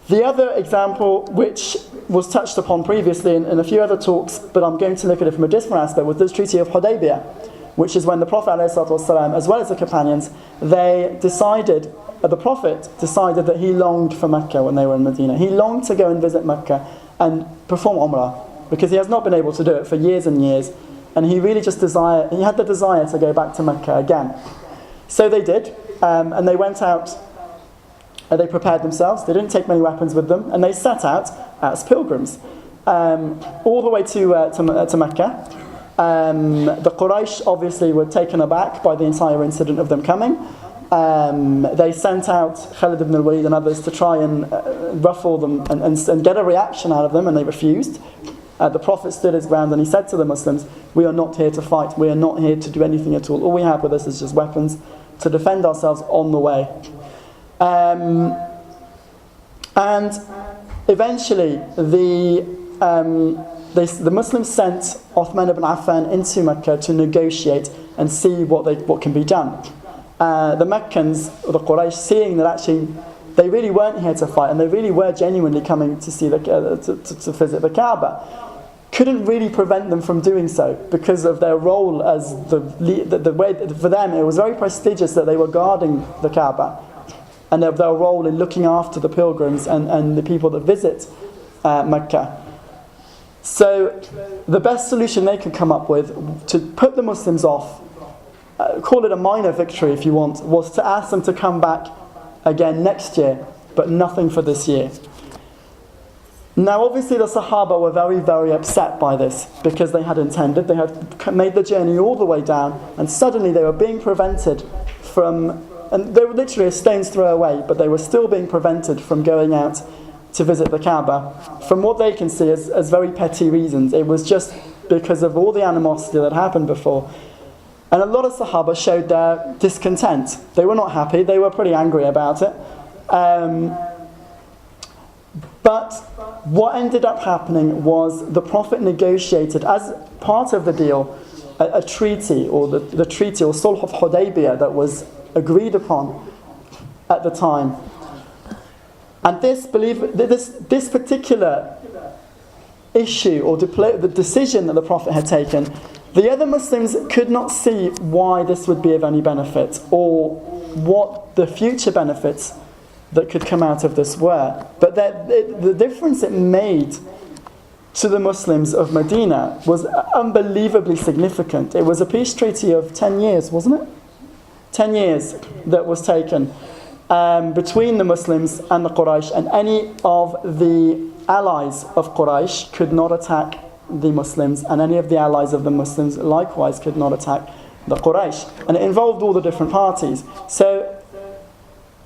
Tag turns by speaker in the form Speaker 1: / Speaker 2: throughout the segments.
Speaker 1: The other example, which was touched upon previously in a few other talks, but I'm going to look at it from a different aspect, was the Treaty of Hudaybiyah, which is when the Prophet ﷺ, as well as the companions, the Prophet decided that he longed for Mecca when they were in Medina. He longed to go and visit Mecca and perform Umrah, because he has not been able to do it for years and years, and he really just he had the desire to go back to Mecca again. So they did, and they went out. They prepared themselves. They didn't take many weapons with them, and they set out as pilgrims all the way to Mecca. The Quraysh obviously were taken aback by the entire incident of them coming. They sent out Khalid ibn al-Walid and others to try and ruffle them and get a reaction out of them, and they refused. The Prophet stood his ground and he said to the Muslims, "We are not here to fight. We are not here to do anything at all. All we have with us is just weapons to defend ourselves on the way." And eventually the Muslims sent Uthman ibn Affan into Mecca to negotiate and see what can be done. The Meccans, or the Quraysh, seeing that actually they really weren't here to fight and they really were genuinely coming to see to visit the Kaaba, couldn't really prevent them from doing so because of their role as the way. For them it was very prestigious that they were guarding the Kaaba, and of their role in looking after the pilgrims and the people that visit Mecca. So the best solution they could come up with to put the Muslims off, call it a minor victory if you want, was to ask them to come back again next year, but nothing for this year. Now obviously the Sahaba were very, very upset by this, because they had intended, they had made the journey all the way down, and suddenly they were being prevented from, and they were literally a stone's throw away, but they were still being prevented from going out to visit the Kaaba, from what they can see as very petty reasons. It was just because of all the animosity that happened before. And a lot of Sahaba showed their discontent. They were not happy, they were pretty angry about it. But what ended up happening was the Prophet negotiated, as part of the deal, a treaty, or the treaty, or Sulh of Hudaybiyah, that was agreed upon at the time. And this particular issue, or the decision that the Prophet had taken, the other Muslims could not see why this would be of any benefit, or what the future benefits that could come out of this were. But the difference it made to the Muslims of Medina was unbelievably significant. It was a peace treaty of 10 years, wasn't it? 10 years that was taken between the Muslims and the Quraysh, and any of the allies of Quraysh could not attack the Muslims, and any of the allies of the Muslims likewise could not attack the Quraysh. And it involved all the different parties. So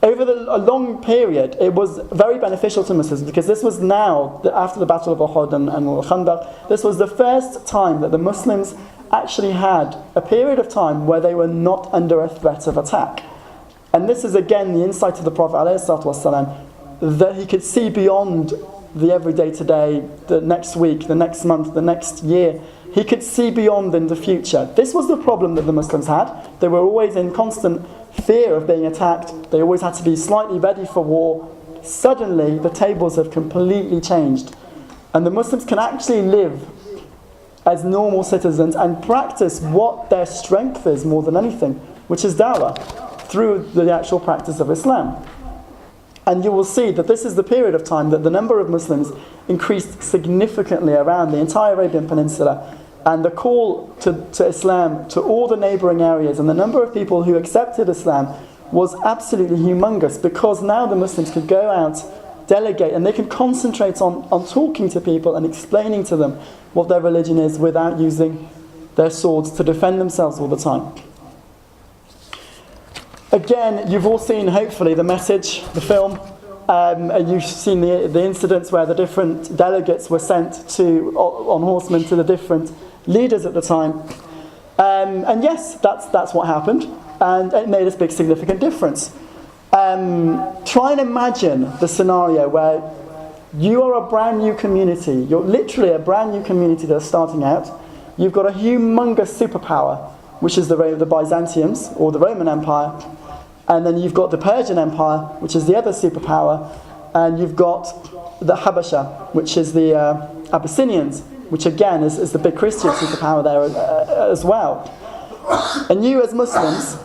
Speaker 1: over a long period, it was very beneficial to Muslims, because this was now, after the Battle of Uhud and Al-Khandaq, this was the first time that the Muslims actually had a period of time where they were not under a threat of attack. And this is again the insight of the Prophet ﷺ, that he could see beyond the everyday today, the next week, the next month, the next year. He could see beyond in the future. This was the problem that the Muslims had. They were always in constant fear of being attacked. They always had to be slightly ready for war. Suddenly, the tables have completely changed. And the Muslims can actually live as normal citizens and practice what their strength is more than anything, which is da'wah, through the actual practice of Islam. And you will see that this is the period of time that the number of Muslims increased significantly around the entire Arabian Peninsula, and the call to Islam to all the neighbouring areas, and the number of people who accepted Islam was absolutely humongous, because now the Muslims could go out, delegate, and they can concentrate on talking to people and explaining to them what their religion is without using their swords to defend themselves all the time. Again, you've all seen, hopefully, The Message, the film. You've seen the incidents where the different delegates were sent on horsemen to the different leaders at the time. And yes, that's what happened. And it made a big significant difference. Try and imagine the scenario where you are a brand new community. You're literally a brand new community that's starting out. You've got a humongous superpower, which is the Byzantiums, or the Roman Empire. And then you've got the Persian Empire, which is the other superpower. and you've got the Habasha, which is the Abyssinians, which again is the big Christian superpower there as well. And you as Muslims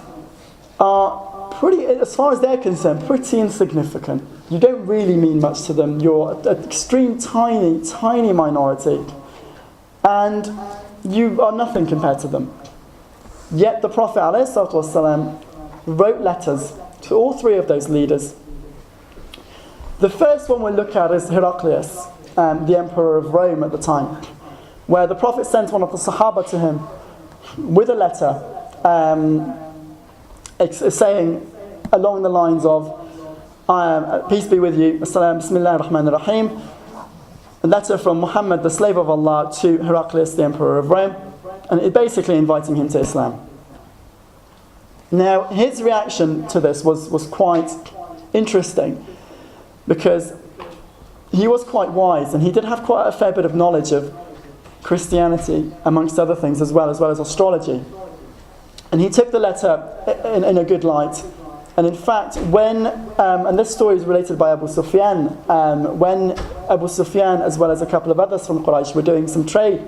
Speaker 1: are pretty, as far as they're concerned, pretty insignificant. You don't really mean much to them. You're an extreme tiny minority, and you are nothing compared to them. Yet the Prophet ﷺ wrote letters to all three of those leaders. The first one we'll look at is Heraclius, the emperor of Rome at the time, where the Prophet sent one of the Sahaba to him with a letter saying along the lines of, peace be with you, Bismillah ar-Rahman ar-Rahim, a letter from Muhammad, the slave of Allah, to Heraclius, the emperor of Rome, and it basically inviting him to Islam. Now, his reaction to this was quite interesting, because he was quite wise, and he did have quite a fair bit of knowledge of Christianity, amongst other things, as well as astrology. And he took the letter in a good light. And in fact, when, and this story is related by Abu Sufyan, when Abu Sufyan, as well as a couple of others from Quraysh, were doing some trade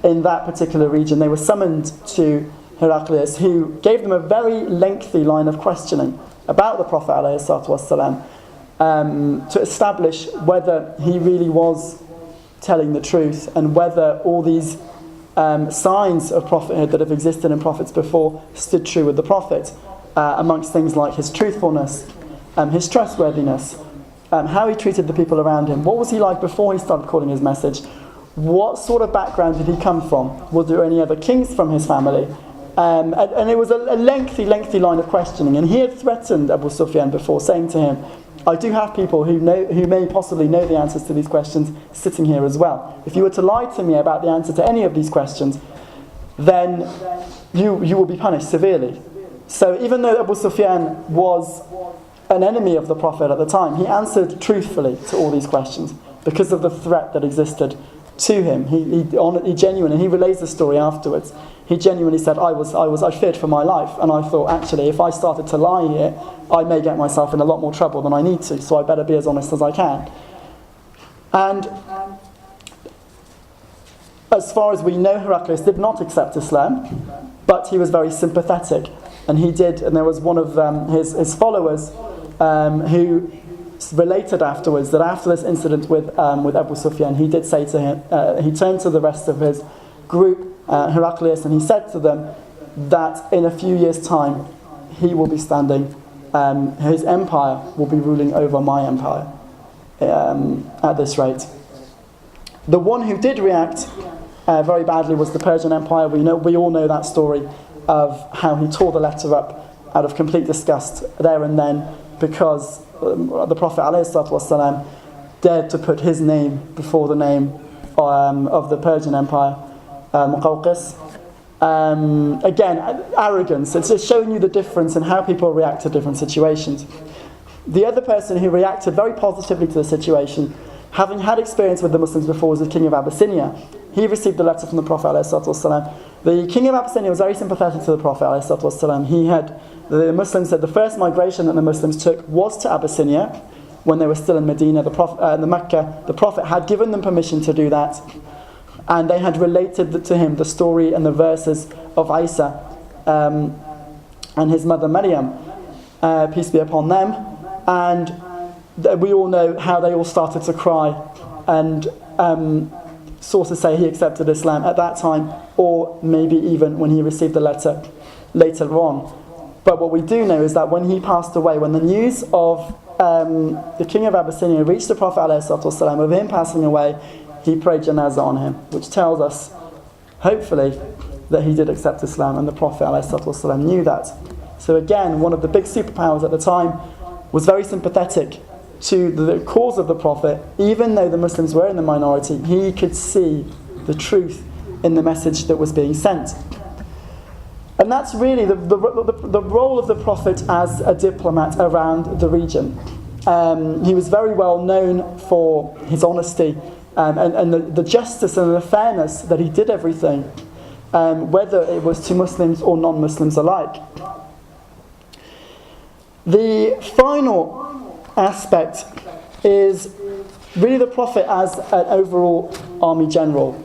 Speaker 1: in that particular region, they were summoned to Heraclius, who gave them a very lengthy line of questioning about the Prophet ﷺ, to establish whether he really was telling the truth, and whether all these signs of prophethood that have existed in prophets before stood true with the Prophet, amongst things like his truthfulness, his trustworthiness, how he treated the people around him, what was he like before he started calling his message, what sort of background did he come from, were there any other kings from his family, and it was a lengthy line of questioning. And he had threatened Abu Sufyan before, saying to him, I do have people who may possibly know the answers to these questions sitting here as well. If you were to lie to me about the answer to any of these questions, then you will be punished severely. So even though Abu Sufyan was an enemy of the Prophet at the time, he answered truthfully to all these questions because of the threat that existed to him. He genuinely, and he relays the story afterwards, he genuinely said, I feared for my life, and I thought, actually, if I started to lie here, I may get myself in a lot more trouble than I need to, so I better be as honest as I can. And as far as we know, Heraclius did not accept Islam, but he was very sympathetic, and he did, and there was one of his followers who related afterwards that after this incident with Abu Sufyan, he did say to him, he turned to the rest of his group, Heraclius, and he said to them that in a few years' time he will be standing, his empire will be ruling over my empire at this rate. The one who did react very badly was the Persian Empire. We all know that story of how he tore the letter up out of complete disgust there and then, because the Prophet ﷺ dared to put his name before the name of the Persian Empire, Muqawqis. Again, arrogance. It's just showing you the difference in how people react to different situations. The other person who reacted very positively to the situation, having had experience with the Muslims before, was the king of Abyssinia. He received a letter from the Prophet ﷺ. The king of Abyssinia was very sympathetic to the Prophet ﷺ. The Muslims said the first migration that the Muslims took was to Abyssinia when they were still in Medina, in Mecca. The Prophet had given them permission to do that, and they had related to him the story and the verses of Isa and his mother Maryam, peace be upon them, and we all know how they all started to cry, and sources say he accepted Islam at that time, or maybe even when he received the letter later on. But what we do know is that when he passed away, when the news of the king of Abyssinia reached the Prophet ﷺ of him passing away, he prayed janazah on him, which tells us, hopefully, that he did accept Islam, and the Prophet ﷺ knew that. So again, one of the big superpowers at the time was very sympathetic to the cause of the Prophet. Even though the Muslims were in the minority, he could see the truth in the message that was being sent. And that's really the role of the Prophet as a diplomat around the region. He was very well known for his honesty and the justice and the fairness that he did everything, whether it was to Muslims or non-Muslims alike. The final aspect is really the Prophet as an overall army general.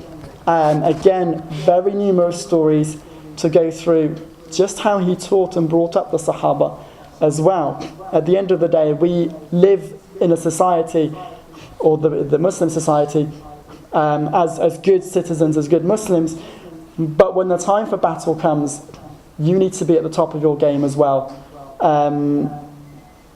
Speaker 1: Again, very numerous stories to go through, just how he taught and brought up the Sahaba as well. At the end of the day, we live in a society, or the Muslim society, as good citizens, as good Muslims, but when the time for battle comes, you need to be at the top of your game as well.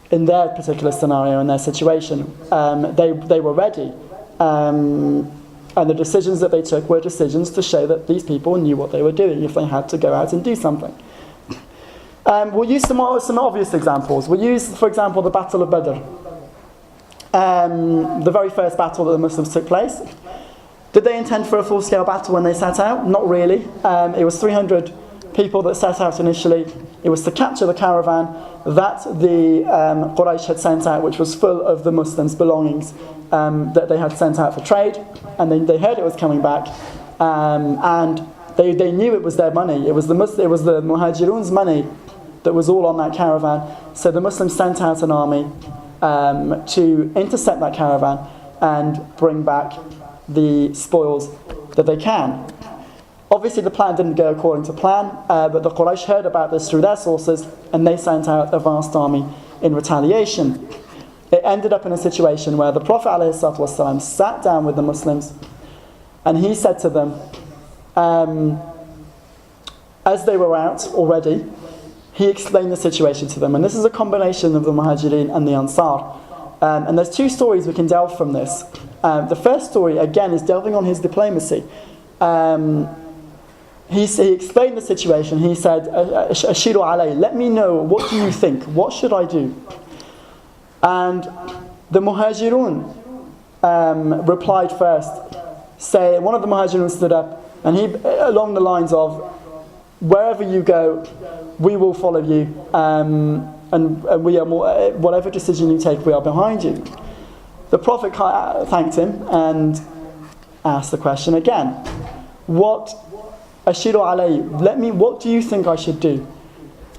Speaker 1: In their particular scenario, in their situation, they were ready. And the decisions that they took were decisions to show that these people knew what they were doing if they had to go out and do something. We'll use some obvious examples. We'll use, for example, the Battle of Badr. The very first battle that the Muslims took place. Did they intend for a full-scale battle when they set out? Not really. It was 300 people that set out initially. It was to capture the caravan that the Quraysh had sent out, which was full of the Muslims' belongings that they had sent out for trade. And they heard it was coming back, and they knew it was their money. It was the Muhajirun's money that was all on that caravan. So the Muslims sent out an army to intercept that caravan and bring back the spoils that they can. Obviously the plan didn't go according to plan, but the Quraysh heard about this through their sources, and they sent out a vast army in retaliation. It ended up in a situation where the Prophet ﷺ sat down with the Muslims, and he said to them, as they were out already, he explained the situation to them. And this is a combination of the Muhajirin and the Ansar. And there's two stories we can delve from this. The first story, again, is delving on his diplomacy. He explained the situation. He said, Ashiru alay, let me know, what do you think? What should I do? And the Muhajirun replied first. One of the Muhajirun stood up, and he, along the lines of, wherever you go, we will follow you, and we are more, whatever decision you take, we are behind you. The Prophet thanked him and asked the question again. Ashiru alay, what do you think I should do?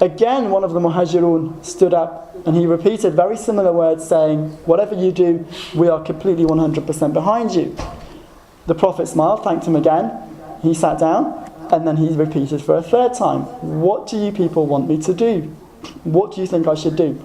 Speaker 1: Again, one of the Muhajirun stood up and he repeated very similar words, saying, whatever you do, we are completely 100% behind you. The Prophet smiled, thanked him again. He sat down, and then he repeated for a third time, what do you people want me to do? What do you think I should do?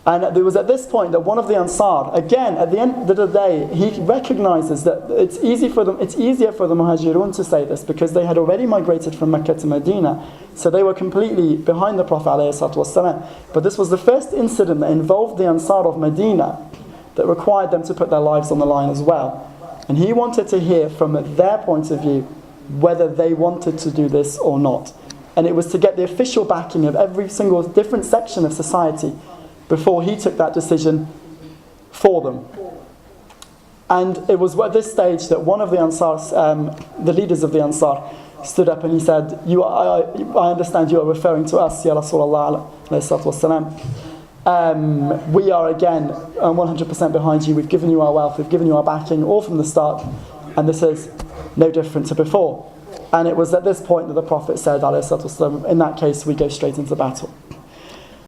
Speaker 1: And it was at this point that one of the Ansar, again, at the end of the day, he recognizes that it's easier for the Muhajirun to say this because they had already migrated from Mecca to Medina, so they were completely behind the Prophet ﷺ. But this was the first incident that involved the Ansar of Medina that required them to put their lives on the line as well. And he wanted to hear from their point of view whether they wanted to do this or not. And it was to get the official backing of every single different section of society before he took that decision for them. And it was at this stage that one of the Ansars, the leaders of the Ansar, stood up and he said, I understand you are referring to us, Ya Rasulullah alayhi. We are again 100% behind you. We've given you our wealth, we've given you our backing, all from the start, and this is no different to before. And it was at this point that the Prophet said, alayhi salatu wasalam, in that case we go straight into battle.